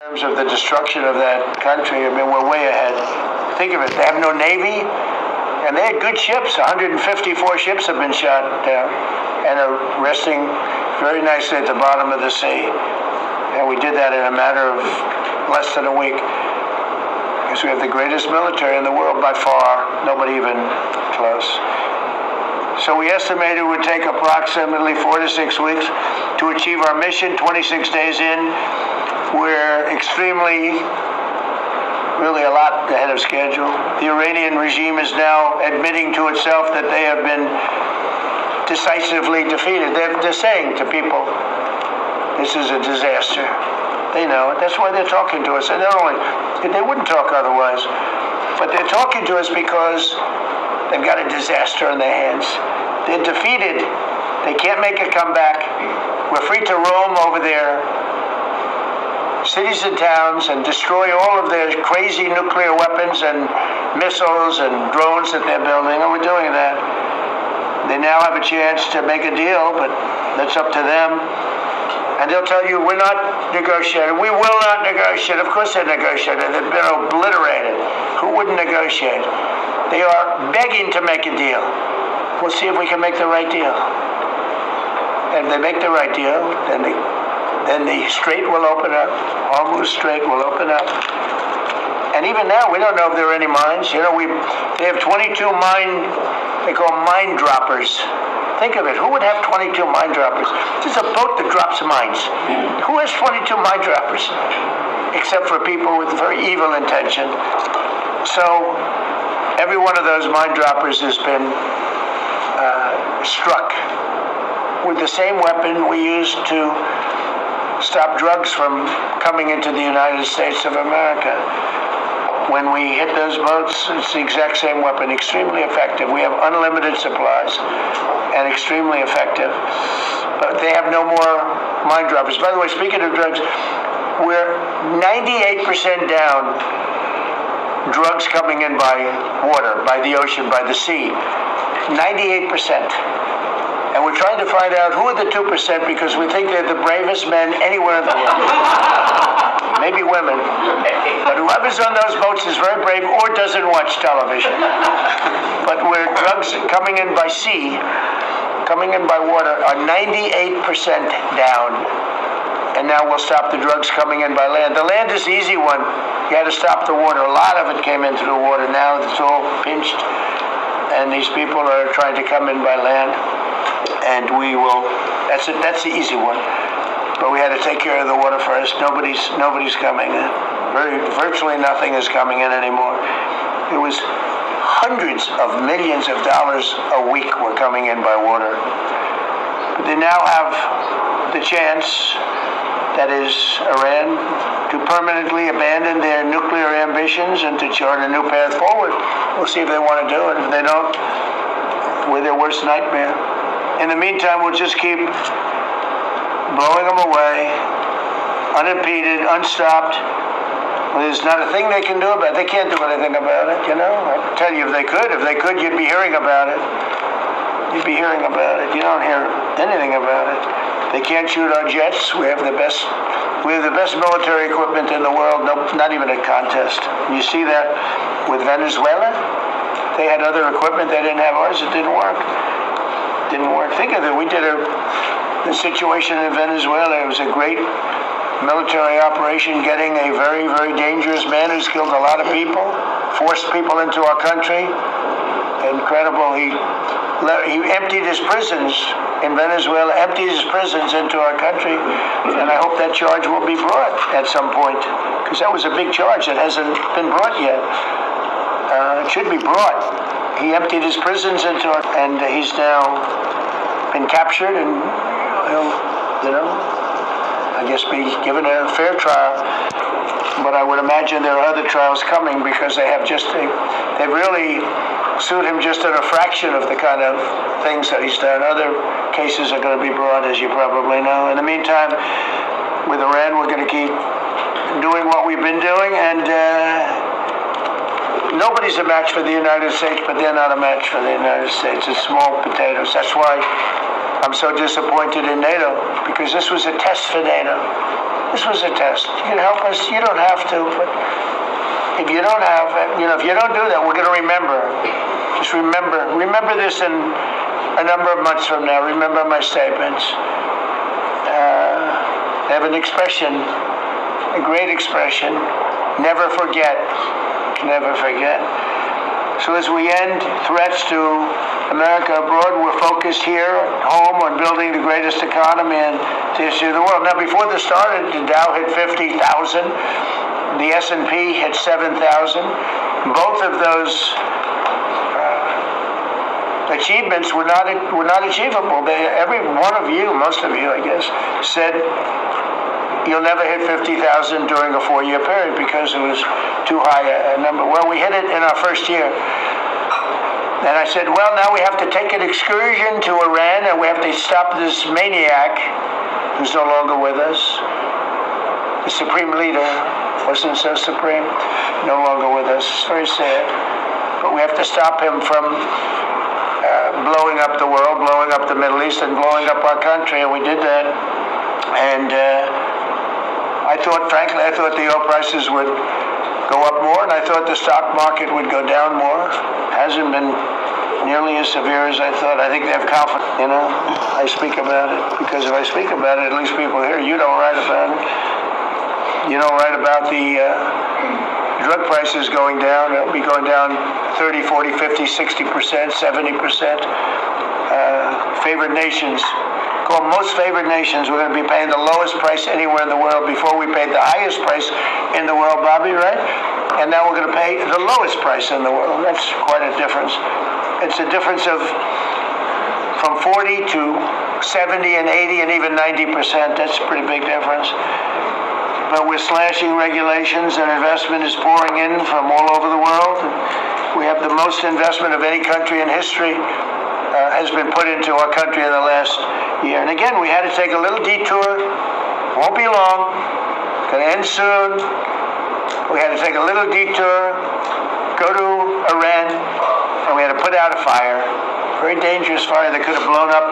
In terms of the destruction of that country, I mean, we're way ahead. Think of it, they have no navy, and they had good ships. 154 ships have been shot down and are resting very nicely at the bottom of the sea. And we did that in a matter of less than a week. Because we have the greatest military in the world by far, nobody even close. So we estimated it would take approximately 4 to 6 weeks to achieve our mission. 26 days in, we're really a lot ahead of schedule. The Iranian regime is now admitting to itself that they have been decisively defeated. They're saying to people, this is a disaster. They know it. That's why they're talking to us. And they wouldn't talk otherwise. But they're talking to us because they've got a disaster in their hands. They're defeated. They can't make a comeback. We're free to roam over their cities and towns and destroy all of their crazy nuclear weapons and missiles and drones that they're building, and we're doing that. They now have a chance to make a deal, but that's up to them. And they'll tell you, we're not negotiating. We will not negotiate. Of course they're negotiating. They've been obliterated. Who wouldn't negotiate? They are begging to make a deal. We'll see if we can make the right deal. And if they make the right deal, then the strait will open up. Hormuz Strait will open up. And even now, we don't know if there are any mines. You know, they have 22 they call mine droppers. Think of it. Who would have 22 mine droppers? This is a boat that drops mines. Who has 22 mine droppers? Except for people with very evil intention. So every one of those mine droppers has been struck with the same weapon we used to stop drugs from coming into the United States of America. When we hit those boats, it's the exact same weapon, extremely effective. We have unlimited supplies and extremely effective. But they have no more mine droppers. By the way, speaking of drugs, we're 98% down drugs coming in by water, by the ocean, by the sea. 98%. And we're trying to find out who are the 2% because we think they're the bravest men anywhere in the world. Maybe women. But whoever's on those boats is very brave or doesn't watch television. But where drugs coming in by sea, coming in by water, are 98% down. And now we'll stop the drugs coming in by land. The land is the easy one. You had to stop the water. A lot of it came into the water. Now it's all pinched. And these people are trying to come in by land. And we will, that's the easy one. But we had to take care of the water first. Nobody's coming in. Virtually nothing is coming in anymore. It was hundreds of millions of dollars a week were coming in by water. But they now have the chance, that is Iran, to permanently abandon their nuclear ambitions and to chart a new path forward. We'll see if they want to do it. If they don't, we're their worst nightmare. In the meantime, we'll just keep blowing them away, unimpeded, unstopped. There's not a thing they can do about it. They can't do anything about it, you know. I tell you, if they could, you'd be hearing about it. You'd be hearing about it. You don't hear anything about it. They can't shoot our jets. We have the best military equipment in the world. No, not even a contest. You see that with Venezuela. They had other equipment. They didn't have ours. It didn't work. Think of it. We did the situation in Venezuela. It was a great military operation, getting a very, very dangerous man who's killed a lot of people, forced people into our country. Incredible. He emptied his prisons in Venezuela, emptied his prisons into our country, and I hope that charge will be brought at some point, because that was a big charge that hasn't been brought yet. It should be brought. He emptied his prisons into our, and he's now been captured, and he'll, I guess, be given a fair trial. But I would imagine there are other trials coming because they've really sued him just at a fraction of the kind of things that he's done. Other cases are going to be brought, as you probably know. In the meantime, with Iran, we're going to keep doing what we've been doing, and nobody's a match for the United States, but they're not a match for the United States. It's small potatoes. That's why I'm so disappointed in NATO because this was a test for NATO. This was a test. You can help us. You don't have to, but if you don't have, if you don't do that, we're going to remember. Just remember this in a number of months from now. Remember my statements. I have an expression, a great expression. Never forget. Never forget. So as we end threats to America abroad, we're focused here at home on building the greatest economy in the history of the world. Now, before this started, the Dow hit 50,000. The S&P hit 7,000. Both of those achievements were not achievable. Every one of you, most of you, I guess, said you'll never hit 50,000 during a 4-year period because it was too high a number. Well, we hit it in our first year. And I said, well, now we have to take an excursion to Iran and we have to stop this maniac who's no longer with us. The supreme leader wasn't so supreme, no longer with us. It's very sad. But we have to stop him from blowing up the world, blowing up the Middle East, and blowing up our country. And we did that. And frankly, I thought the oil prices would go up more, and I thought the stock market would go down more. Hasn't been nearly as severe as I thought. I think they have confidence. I speak about it because if I speak about it, at least people here, you don't write about it. You don't write about the drug prices going down. It'll be going down 30, 40, 50, 60%, 70%. Favored nations. Called most favored nations. We're going to be paying the lowest price anywhere in the world. Before we paid the highest price in the world, Bobby, right? And now we're going to pay the lowest price in the world. That's quite a difference. It's a difference of from 40 to 70 and 80 and even 90%. That's a pretty big difference. But we're slashing regulations and investment is pouring in from all over the world. We have the most investment of any country in history has been put into our country in the last year. And again, we had to take a little detour. Won't be long. Going to end soon. We had to take a little detour, go to Iran, and we had to put out a fire. Very dangerous fire that could have blown up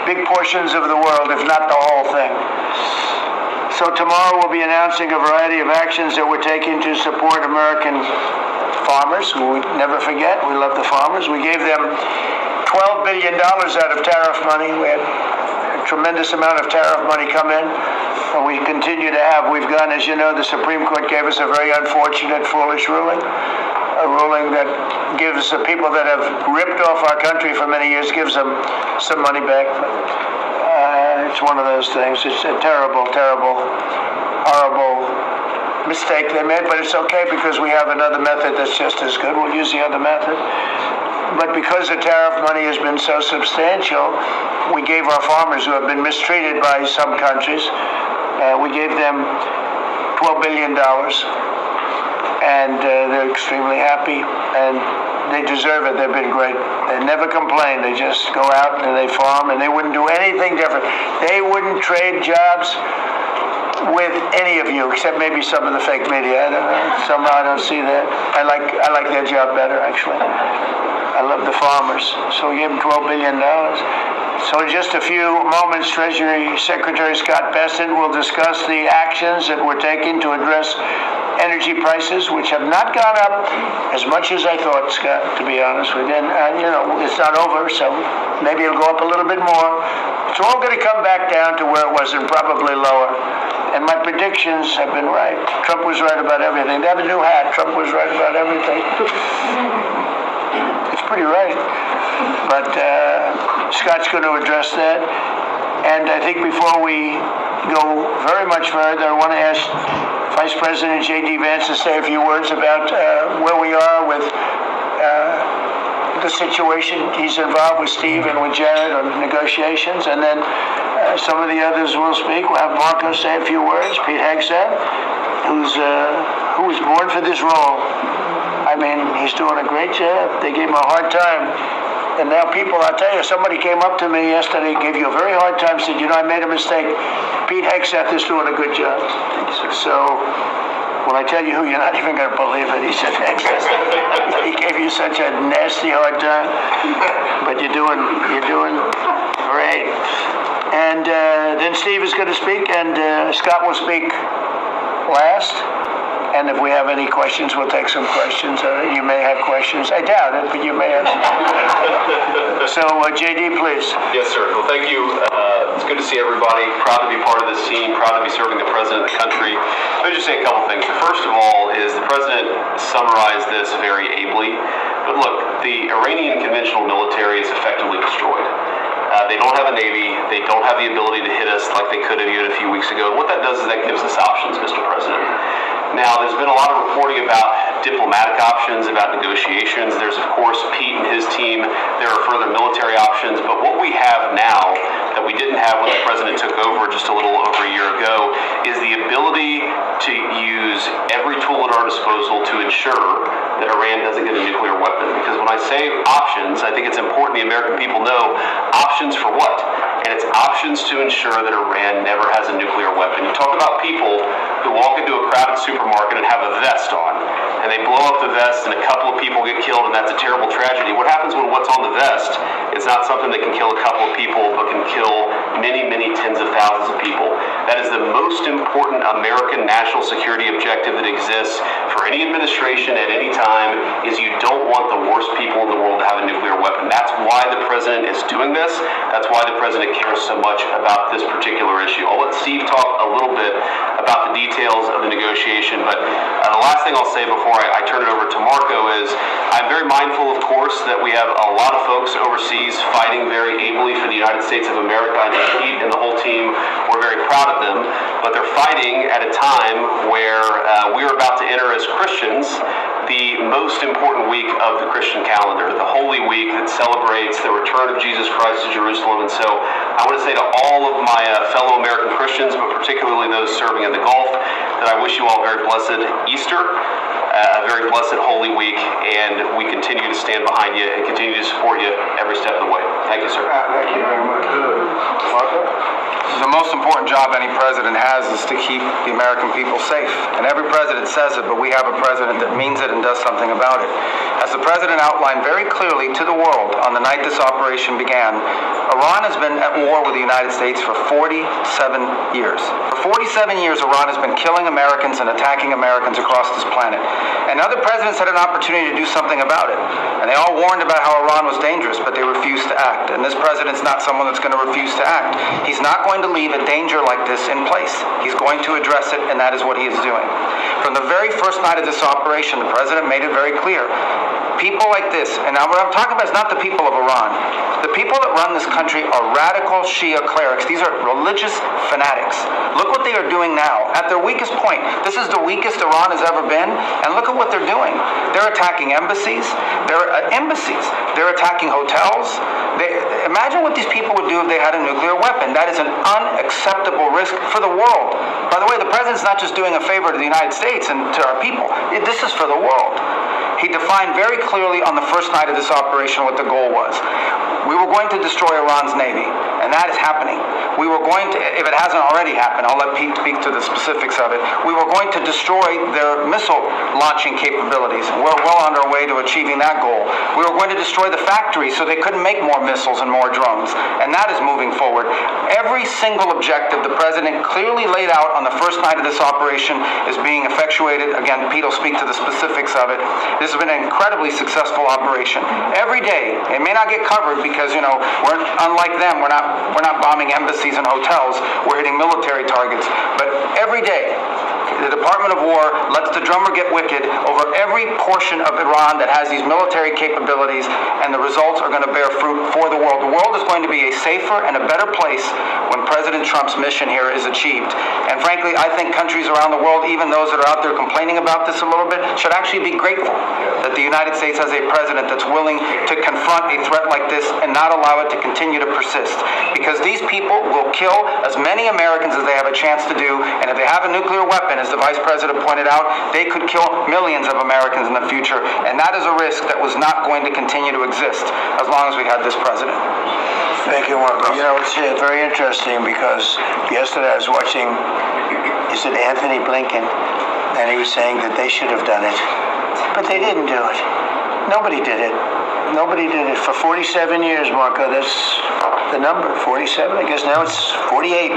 big portions of the world, if not the whole thing. So tomorrow we'll be announcing a variety of actions that we're taking to support American farmers, who we never forget. We love the farmers. We gave them $12 billion out of tariff money. We had a tremendous amount of tariff money come in, and we continue to have. We've gone, as you know, the Supreme Court gave us a very unfortunate, foolish ruling, a ruling that gives the people that have ripped off our country for many years, gives them some money back. It's one of those things. It's a terrible, terrible, horrible mistake they made, but it's okay because we have another method that's just as good. We'll use the other method. But because the tariff money has been so substantial, we gave our farmers who have been mistreated by some countries, we gave them $12 billion. And they're extremely happy, and they deserve it. They've been great. They never complain. They just go out and they farm, and they wouldn't do anything different. They wouldn't trade jobs with any of you, except maybe some of the fake media. I don't know. Somehow I don't see that. I like their job better, actually. I love the farmers. So we gave them $12 billion. So in just a few moments, Treasury Secretary Scott Bessent will discuss the actions that we're taking to address energy prices, which have not gone up as much as I thought, Scott, to be honest with you. And it's not over, so maybe it'll go up a little bit more. It's all going to come back down to where it was and probably lower. And my predictions have been right. Trump was right about everything. They have a new hat. Trump was right about everything. It's pretty right. But Scott's going to address that. And I think before we go very much further, I want to ask Vice President J.D. Vance to say a few words about where we are with the situation. He's involved with Steve and with Jared on negotiations. And then some of the others will speak. We'll have Marco say a few words. Pete Hegseth, who was born for this role. I mean, he's doing a great job. They gave him a hard time. And now people, I'll tell you, somebody came up to me yesterday, gave you a very hard time, said, I made a mistake. Pete Hegseth is doing a good job. So when I tell you who, you're not even going to believe it. He said, Hegseth. He gave you such a nasty hard time. But you're doing Great. And then Steve is going to speak, and Scott will speak last. And if we have any questions, we'll take some questions. You may have questions. I doubt it, but you may have. So, JD, please. Yes, sir. Well, thank you. It's good to see everybody. Proud to be part of this team. Proud to be serving the president of the country. Let me just say a couple things. The first of all is the president summarized this very ably. But look, the Iranian conventional military is effectively destroyed. They don't have a navy. They don't have the ability to hit us like they could have even a few weeks ago. And what that does is that gives us options, Mr. President. Now, there's been a lot of reporting about diplomatic options, about negotiations. There's, of course, Pete and his team. There are further military options. But what we have now that we didn't have when the president took over just a little over a year ago is the ability to use every tool at our disposal to ensure that Iran doesn't get a nuclear weapon. Because when I say options, I think it's important the American people know options for what? And it's options to ensure that Iran never has a nuclear weapon. You talk about people who walk into a crowded supermarket and have a vest on, and they blow up the vest and a couple of people get killed, and that's a terrible tragedy. What happens when what's on the vest is not something that can kill a couple of people, but can kill many, many tens of thousands of people? That is the most important American national security objective that exists for any administration at any time, is you don't want the worst people in the world to have a nuclear weapon. That's why the president is doing this. That's why the president cares so much about this particular issue. I'll let Steve talk a little bit about the details of the negotiation, but the last thing I'll say before I turn it over to Marco is I'm very mindful, of course, that we have a lot of folks overseas fighting very ably for the United States of America, and Pete and the whole team, we're very proud of them, but they're fighting at a time where we're about to enter as Christians the most important week of the Christian calendar, the Holy Week that celebrates the return of Jesus Christ to Jerusalem. And so I want to say to all of my fellow American Christians, but particularly those serving in the Gulf, that I wish you all a very blessed Easter, a very blessed Holy Week, and we continue to stand behind you and continue to support you every step of the way. Thank you, sir. Thank you very much. Marco? The most important job any president has is to keep the American people safe. And every president says it, but we have a president that means it and does something about it. As the president outlined very clearly to the world on the night this operation began, Iran has been at war with the United States for 47 years. For 47 years, Iran has been killing Americans and attacking Americans across this planet. And other presidents had an opportunity to do something about it. And they all warned about how Iran was dangerous, but they refused to act. And this president's not someone that's going to refuse to act. He's not going to leave a danger like this in place. He's going to address it, and that is what he is doing. From the very first night of this operation, the president made it very clear. People like this, and now what I'm talking about is not the people of Iran. The people that run this country are radical Shia clerics. These are religious fanatics. Look what they are doing now. At their weakest point, this is the weakest Iran has ever been, and look at what they're doing. They're attacking embassies. They're attacking hotels. Imagine what these people would do if they had a nuclear weapon. That is an unacceptable risk for the world. By the way, the president's not just doing a favor to the United States and to our people. This is for the world. He defined very clearly on the first night of this operation what the goal was. We were going to destroy Iran's navy, and that is happening. We were going to, if it hasn't already happened, I'll let Pete speak to the specifics of it. We were going to destroy their missile launching capabilities. We're well on our way to achieving that goal. We were going to destroy the factories so they couldn't make more missiles and more drones, and that is moving forward. Every single objective the president clearly laid out on the first night of this operation is being effectuated. Again, Pete will speak to the specifics of it. This has been an incredibly successful operation. Every day, it may not get covered because, you know, we're unlike them. We're not bombing embassies and hotels. We're hitting military targets. But every day, the Department of War lets the drummer get wicked over every portion of Iran that has these military capabilities, and the results are going to bear fruit for the world. The world is going to be a safer and a better place when President Trump's mission here is achieved. And frankly, I think countries around the world, even those that are out there complaining about this a little bit, should actually be grateful that the United States has a president that's willing to confront a threat like this and not allow it to continue to persist. Because these people will kill as many Americans as they have a chance to do, and if they have a nuclear weapon, as the Vice President pointed out, they could kill millions of Americans in the future, and that is a risk that was not going to continue to exist as long as we had this president. Thank you, Marco. You know, it's very interesting because yesterday I was watching, is it Anthony Blinken, and he was saying that they should have done it, but they didn't do it. Nobody did it. Nobody did it for 47 years, Marco. That's the number, 47. I guess now it's 48,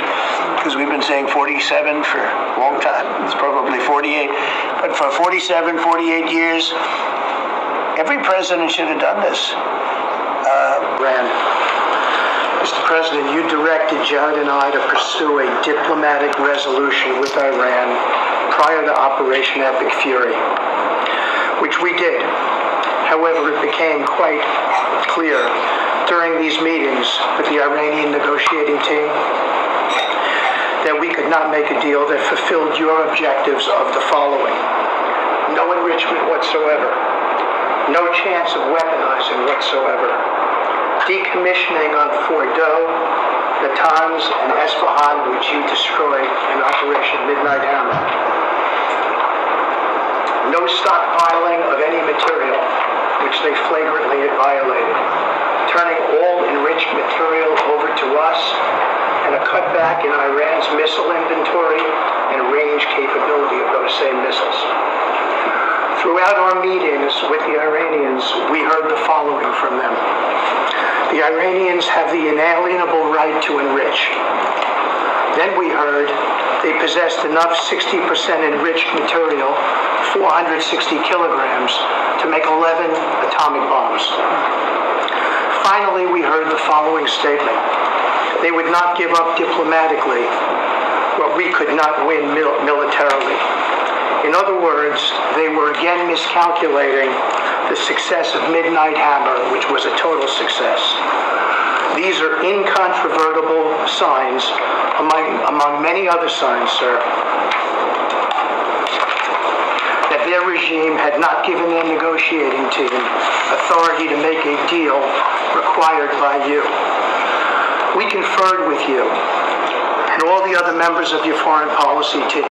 because we've been saying 47 for a long time. It's probably 48. But for 47, 48 years, every president should have done this. Mr. President, you directed Jared and I to pursue a diplomatic resolution with Iran prior to Operation Epic Fury, which we did. However, it became quite clear during these meetings with the Iranian negotiating team that we could not make a deal that fulfilled your objectives of the following: no enrichment whatsoever, no chance of weaponizing whatsoever, decommissioning on Fordo, Natanz, and Esfahan, which you destroyed in Operation Midnight Hammer, no stockpiling of any material, which they flagrantly had violated, turning all enriched material over to us, and a cutback in Iran's missile inventory and range capability of those same missiles. Throughout our meetings with the Iranians, we heard the following from them. The Iranians have the inalienable right to enrich. Then we heard they possessed enough 60% enriched material, 460 kilograms, to make 11 atomic bombs. Finally, we heard the following statement. They would not give up diplomatically what we could not win militarily. In other words, they were again miscalculating the success of Midnight Hammer, which was a total success. These are incontrovertible signs, among many other signs, sir, that their regime had not given their negotiating team authority to make a deal required by you. We conferred with you and all the other members of your foreign policy team